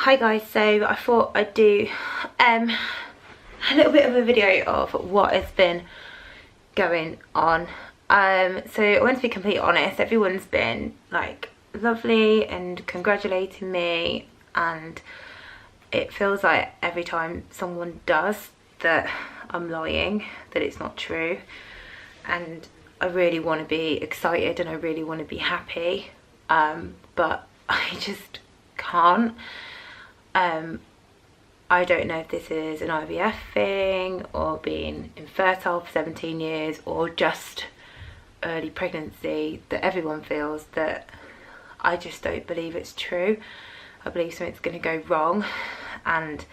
Hi guys, so I thought I'd do a little bit of a video of what has been going on. So I want to be completely honest, everyone's been like lovely and congratulating me, and it feels like every time someone does that I'm lying, that it's not true. And I really want to be excited and I really want to be happy, but I just can't. I don't know if this is an IVF thing or being infertile for 17 years or just early pregnancy, that everyone feels that I just don't believe it's true. I believe something's going to go wrong, and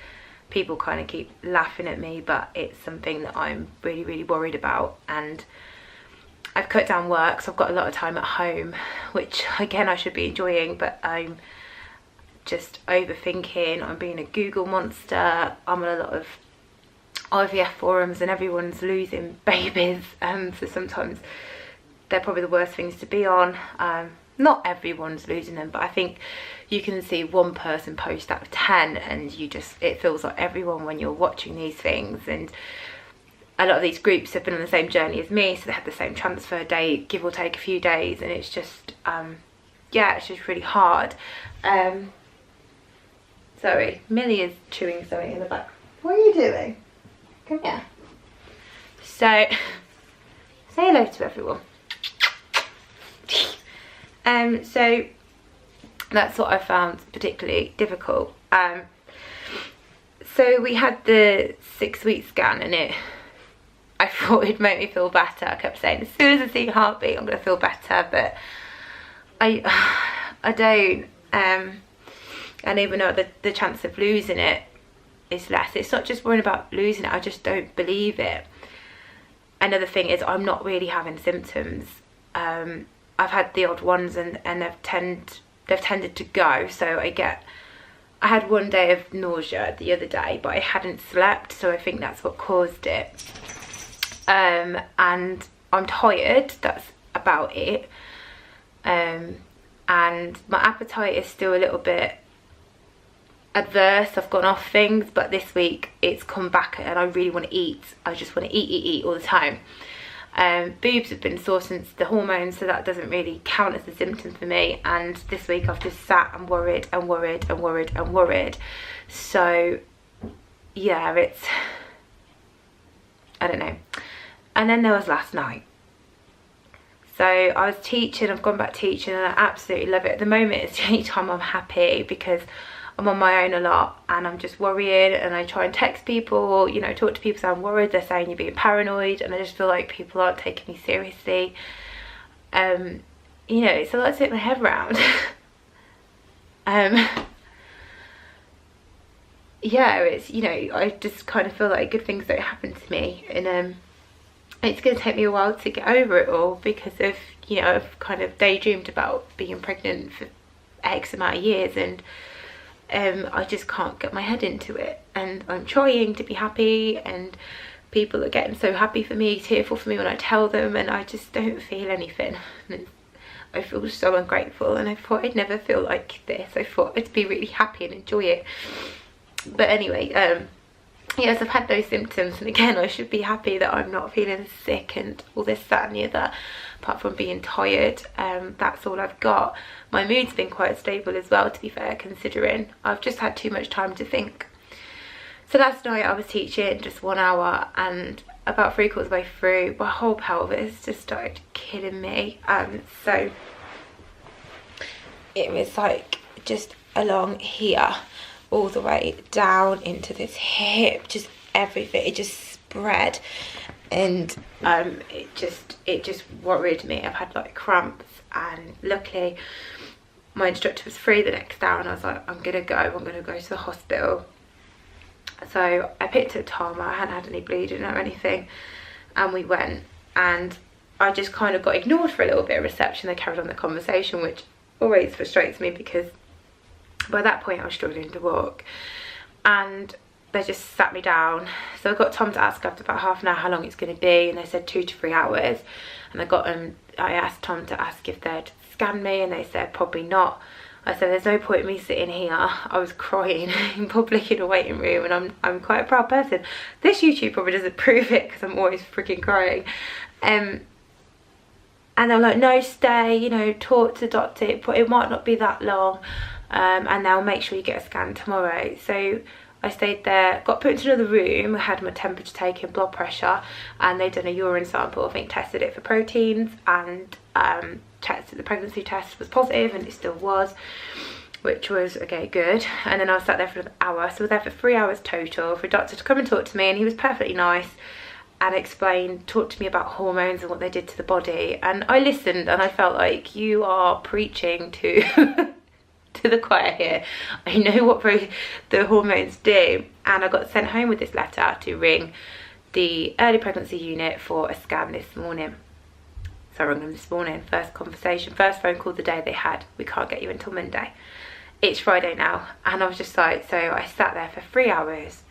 people kind of keep laughing at me, but it's something that I'm really worried about. And I've cut down work, so I've got a lot of time at home, which again I should be enjoying, but I'm just overthinking. I'm being a Google monster. I'm on a lot of IVF forums and everyone's losing babies, so sometimes they're probably the worst things to be on. Not everyone's losing them, but I think you can see one person post out of 10 and it feels like everyone when you're watching these things. And a lot of these groups have been on the same journey as me, so they had the same transfer date, give or take a few days, and it's just yeah, it's just really hard. Sorry, Millie is chewing something in the back. What are you doing? Come here. So, say hello to everyone. So that's what I found particularly difficult. So we had the 6-week scan, and I thought it'd make me feel better. I kept saying, as soon as I see a heartbeat, I'm gonna feel better, but I don't. And even though the chance of losing it is less, it's not just worrying about losing it, I just don't believe it. Another thing is I'm not really having symptoms. I've had the odd ones and they've tended to go. So I had one day of nausea the other day, but I hadn't slept, so I think that's what caused it. And I'm tired, that's about it. And my appetite is still a little bit adverse. I've gone off things, but this week it's come back and I really want to eat. I just want to eat all the time. Boobs have been sore since the hormones, so that doesn't really count as a symptom for me. And this week I've just sat and worried. So yeah, I don't know. And then there was last night. So I was teaching, I've gone back teaching, and I absolutely love it. At the moment it's the only time I'm happy because I'm on my own a lot and I'm just worrying, and I try and text people, you know, talk to people, so I'm worried. They're saying you're being paranoid, and I just feel like people aren't taking me seriously. You know, it's a lot to get my head around. Yeah, it's, you know, I just kind of feel like good things don't happen to me, and it's going to take me a while to get over it all because of, you know, I've kind of daydreamed about being pregnant for X amount of years, and I just can't get my head into it. And I'm trying to be happy, and people are getting so happy for me, tearful for me when I tell them, and I just don't feel anything. And I feel so ungrateful, and I thought I'd never feel like this. I thought I'd be really happy and enjoy it. But anyway, yes, I've had those symptoms, and again I should be happy that I'm not feeling sick and all this, that and the other, apart from being tired. That's all I've got. My mood's been quite stable as well, to be fair, considering I've just had too much time to think. So last night I was teaching just 1 hour, and about 3/4 way through, my whole pelvis just started killing me. So it was like just along here, all the way down into this hip, just everything, it just spread, and it just worried me. I've had like cramps, and luckily my instructor was free the next hour, and I was like, I'm gonna go to the hospital. So I picked up Tom, I hadn't had any bleeding or anything, and we went, and I just kind of got ignored for a little bit of reception. They carried on the conversation, which always frustrates me because by that point I was struggling to walk, and they just sat me down. So I got Tom to ask after about half an hour how long it's going to be, and they said 2 to 3 hours. And I asked Tom to ask if they'd scan me, and they said probably not. I said there's no point in me sitting here. I was crying in public in a waiting room, and I'm quite a proud person. This YouTube probably doesn't prove it because I'm always freaking crying. And they're like, no, stay, you know, talk to the doctor, it might not be that long, and they'll make sure you get a scan tomorrow. So I stayed there, got put into another room, had my temperature taken, blood pressure, and they'd done a urine sample, I think tested it for proteins, and checked that the pregnancy test was positive, and it still was, which was, okay, good. And then I was sat there for an hour, so I was there for 3 hours total for a doctor to come and talk to me, and he was perfectly nice and talked to me about hormones and what they did to the body. And I listened, and I felt like, you are preaching to to the choir here. I know what the hormones do. And I got sent home with this letter to ring the early pregnancy unit for a scan this morning. So I rang them this morning, first conversation, first phone call of the day they had. We can't get you until Monday. It's Friday now, and I was just like, so I sat there for 3 hours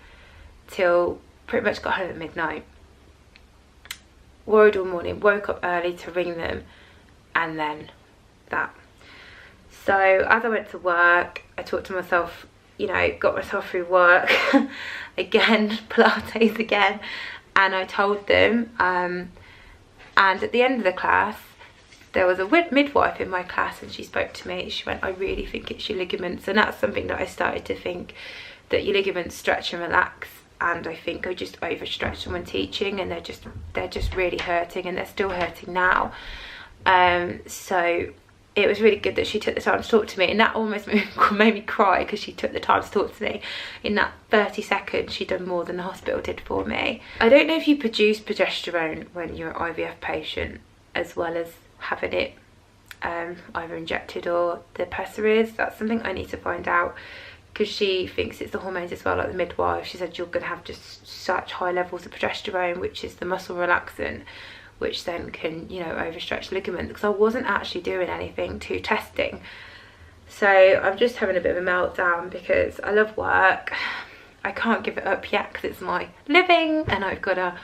till pretty much got home at midnight. Worried all morning, woke up early to ring them, and then that. So as I went to work, I talked to myself, you know, got myself through work again, Pilates again, and I told them, and at the end of the class, there was a midwife in my class, and she spoke to me. She went, I really think it's your ligaments. And that's something that I started to think, that your ligaments stretch and relax, and I think I just overstretched them when teaching, and they're just really hurting, and they're still hurting now. So it was really good that she took the time to talk to me, and that almost made me cry, because she took the time to talk to me. In that 30 seconds, she'd done more than the hospital did for me. I don't know if you produce progesterone when you're an IVF patient, as well as having it either injected or the pessaries. That's something I need to find out, because she thinks it's the hormones as well, like the midwife. She said you're going to have just such high levels of progesterone, which is the muscle relaxant, which then can, you know, overstretch ligaments, because I wasn't actually doing anything to testing. So I'm just having a bit of a meltdown, because I love work. I can't give it up yet because it's my living, and I've got to,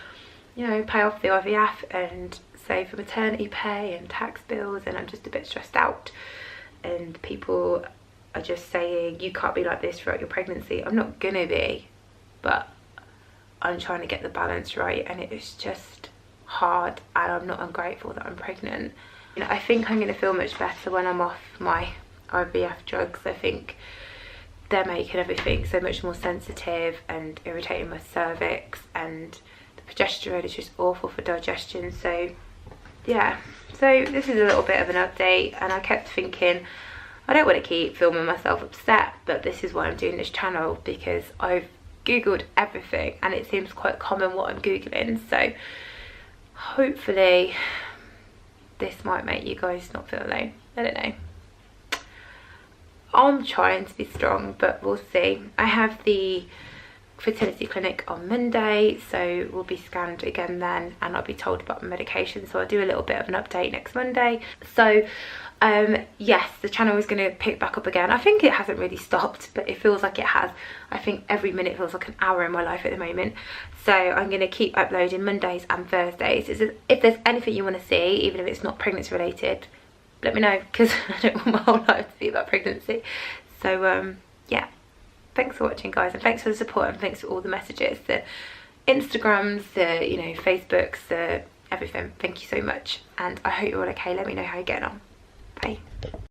you know, pay off the IVF and save for maternity pay and tax bills, and I'm just a bit stressed out. And people are just saying, you can't be like this throughout your pregnancy. I'm not gonna be, but I'm trying to get the balance right, and it is just hard, and I'm not ungrateful that I'm pregnant. You know, I think I'm going to feel much better when I'm off my IVF drugs. I think they're making everything so much more sensitive and irritating my cervix, and the progesterone is just awful for digestion. So yeah, so this is a little bit of an update, and I kept thinking, I don't want to keep filming myself upset, but this is why I'm doing this channel, because I've googled everything and it seems quite common what I'm googling. So hopefully this might make you guys not feel alone. I don't know. I'm trying to be strong, but we'll see. I have the fertility clinic on Monday, so we'll be scanned again then, and I'll be told about my medication, so I'll do a little bit of an update next Monday. So yes, the channel is going to pick back up again. I think it hasn't really stopped, but it feels like it has. I think every minute feels like an hour in my life at the moment. So I'm going to keep uploading Mondays and Thursdays. If there's anything you want to see, even if it's not pregnancy related, let me know, because I don't want my whole life to be about pregnancy. So yeah, thanks for watching, guys, and thanks for the support, and thanks for all the messages, the Instagrams, the, you know, Facebooks, the everything. Thank you so much, and I hope you're all okay. Let me know how you're getting on. Bye.